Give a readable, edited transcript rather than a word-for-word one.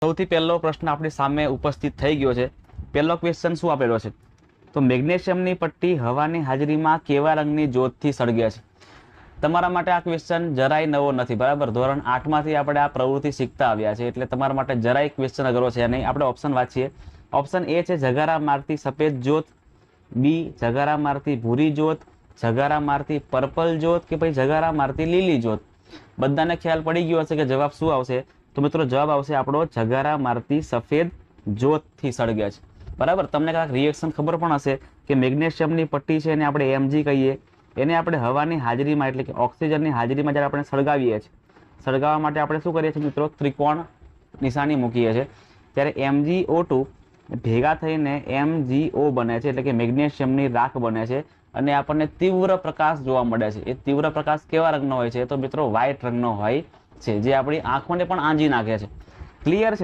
સૌથી પહેલો પ્રશ્ન આપણી સામે ઉપસ્થિત થઈ ગયો છે। પહેલો ક્વેશ્ચન શું આપેલો છે? તો મેગ્નેશિયમની પટ્ટી હવાની હાજરીમાં કેવા રંગની જ્યોતથી સળગે છે? તમારા માટે આ ક્વેશ્ચન જરાય નવો નથી, બરાબર? ધોરણ 8માંથી આપણે આ પ્રવૃત્તિ શીખતા આવ્યા છે, એટલે તમારા માટે જરાય ક્વેશ્ચન અઘરો છે નહીં। આપણે ઓપ્શન વાંચીએ। ઓપ્શન એ છે જગારા મારતી સફેદ જ્યોત, બી જગારા મારતી ભૂરી જ્યોત, જગારા મારતી પર્પલ જ્યોત કે પછી જગારા મારતી લીલી જ્યોત। બધાને ખ્યાલ પડી ગયો હશે કે જવાબ શું આવશે। તો મિત્રો જવાબ આવશે આપણો જગારા મારતી સફેદ જ્યોતથી સળગે છે, બરાબર? તમને કાંઈક રિએક્શન ખબર પણ હશે કે મેગ્નેશિયમની પટ્ટી છે એને આપણે એમજી કહીએ, એને આપણે હવાની હાજરીમાં એટલે કે ઓક્સિજનની હાજરીમાં જ્યારે આપણે સળગાવીએ છીએ, સળગાવવા માટે આપણે શું કરીએ છીએ મિત્રો? ત્રિકોણ નિશાની મૂકીએ છીએ, ત્યારે MgO2 ભેગા થઈને MgO બને છે, એટલે કે મેગ્નેશિયમની રાખ બને છે અને આપણને તીવ્ર પ્રકાશ જોવા મળે છે। એ તીવ્ર પ્રકાશ કેવા રંગનો હોય છે? તો મિત્રો વ્હાઇટ રંગનો હોય છે, જે આપણી આંખોને પણ આંજી નાખે છે। ક્લિયર છે?